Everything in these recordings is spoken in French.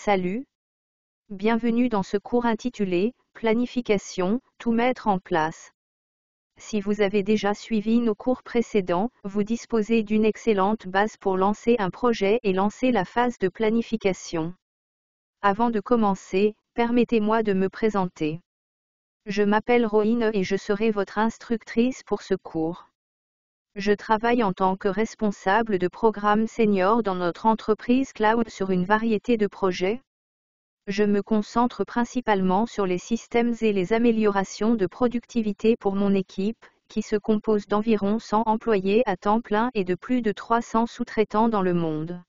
Salut! Bienvenue dans ce cours intitulé « Planification, tout mettre en place ». Si vous avez déjà suivi nos cours précédents, vous disposez d'une excellente base pour lancer un projet et lancer la phase de planification. Avant de commencer, permettez-moi de me présenter. Je m'appelle Rohine et je serai votre instructrice pour ce cours. Je travaille en tant que responsable de programme senior dans notre entreprise cloud sur une variété de projets. Je me concentre principalement sur les systèmes et les améliorations de productivité pour mon équipe, qui se compose d'environ 100 employés à temps plein et de plus de 300 sous-traitants dans le monde.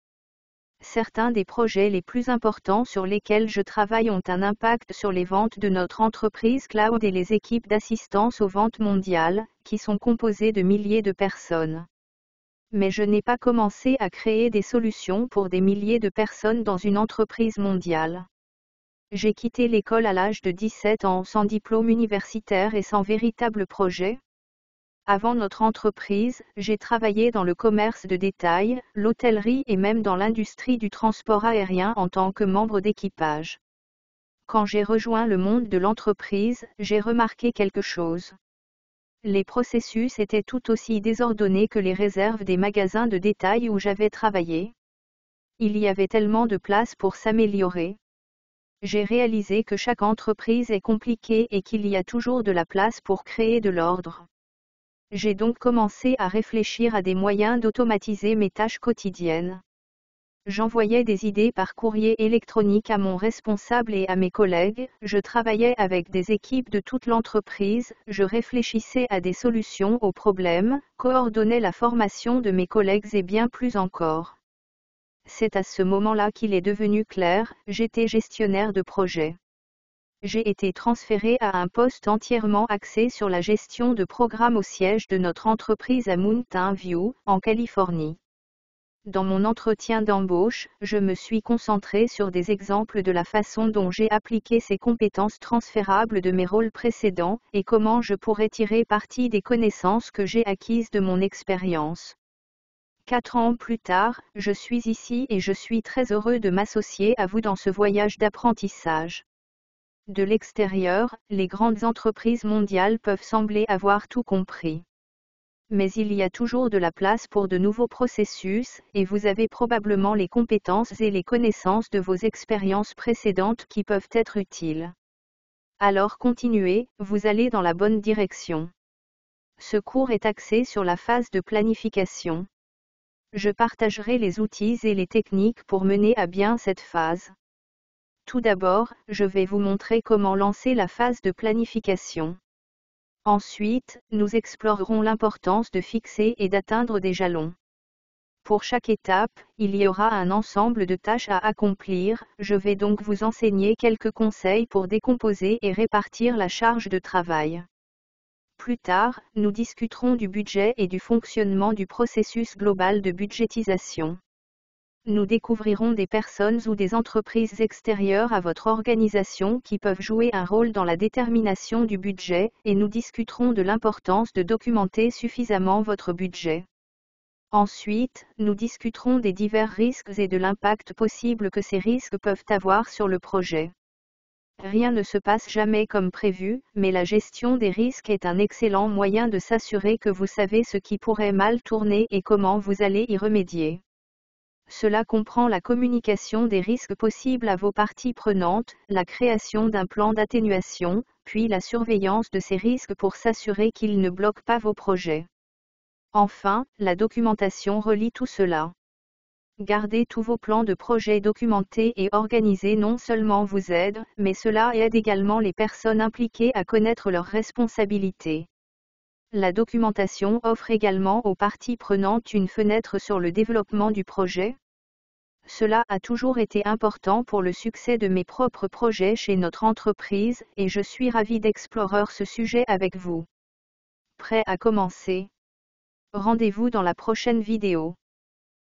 Certains des projets les plus importants sur lesquels je travaille ont un impact sur les ventes de notre entreprise cloud et les équipes d'assistance aux ventes mondiales, qui sont composées de milliers de personnes. Mais je n'ai pas commencé à créer des solutions pour des milliers de personnes dans une entreprise mondiale. J'ai quitté l'école à l'âge de 17 ans sans diplôme universitaire et sans véritable projet. Avant notre entreprise, j'ai travaillé dans le commerce de détail, l'hôtellerie et même dans l'industrie du transport aérien en tant que membre d'équipage. Quand j'ai rejoint le monde de l'entreprise, j'ai remarqué quelque chose. Les processus étaient tout aussi désordonnés que les réserves des magasins de détail où j'avais travaillé. Il y avait tellement de place pour s'améliorer. J'ai réalisé que chaque entreprise est compliquée et qu'il y a toujours de la place pour créer de l'ordre. J'ai donc commencé à réfléchir à des moyens d'automatiser mes tâches quotidiennes. J'envoyais des idées par courrier électronique à mon responsable et à mes collègues, je travaillais avec des équipes de toute l'entreprise, je réfléchissais à des solutions aux problèmes, coordonnais la formation de mes collègues et bien plus encore. C'est à ce moment-là qu'il est devenu clair, j'étais gestionnaire de projet. J'ai été transféré à un poste entièrement axé sur la gestion de programmes au siège de notre entreprise à Mountain View, en Californie. Dans mon entretien d'embauche, je me suis concentré sur des exemples de la façon dont j'ai appliqué ces compétences transférables de mes rôles précédents, et comment je pourrais tirer parti des connaissances que j'ai acquises de mon expérience. 4 ans plus tard, je suis ici et je suis très heureux de m'associer à vous dans ce voyage d'apprentissage. De l'extérieur, les grandes entreprises mondiales peuvent sembler avoir tout compris. Mais il y a toujours de la place pour de nouveaux processus, et vous avez probablement les compétences et les connaissances de vos expériences précédentes qui peuvent être utiles. Alors continuez, vous allez dans la bonne direction. Ce cours est axé sur la phase de planification. Je partagerai les outils et les techniques pour mener à bien cette phase. Tout d'abord, je vais vous montrer comment lancer la phase de planification. Ensuite, nous explorerons l'importance de fixer et d'atteindre des jalons. Pour chaque étape, il y aura un ensemble de tâches à accomplir, je vais donc vous enseigner quelques conseils pour décomposer et répartir la charge de travail. Plus tard, nous discuterons du budget et du fonctionnement du processus global de budgétisation. Nous découvrirons des personnes ou des entreprises extérieures à votre organisation qui peuvent jouer un rôle dans la détermination du budget, et nous discuterons de l'importance de documenter suffisamment votre budget. Ensuite, nous discuterons des divers risques et de l'impact possible que ces risques peuvent avoir sur le projet. Rien ne se passe jamais comme prévu, mais la gestion des risques est un excellent moyen de s'assurer que vous savez ce qui pourrait mal tourner et comment vous allez y remédier. Cela comprend la communication des risques possibles à vos parties prenantes, la création d'un plan d'atténuation, puis la surveillance de ces risques pour s'assurer qu'ils ne bloquent pas vos projets. Enfin, la documentation relie tout cela. Garder tous vos plans de projet documentés et organisés non seulement vous aide, mais cela aide également les personnes impliquées à connaître leurs responsabilités. La documentation offre également aux parties prenantes une fenêtre sur le développement du projet. Cela a toujours été important pour le succès de mes propres projets chez notre entreprise, et je suis ravi d'explorer ce sujet avec vous. Prêt à commencer? Rendez-vous dans la prochaine vidéo.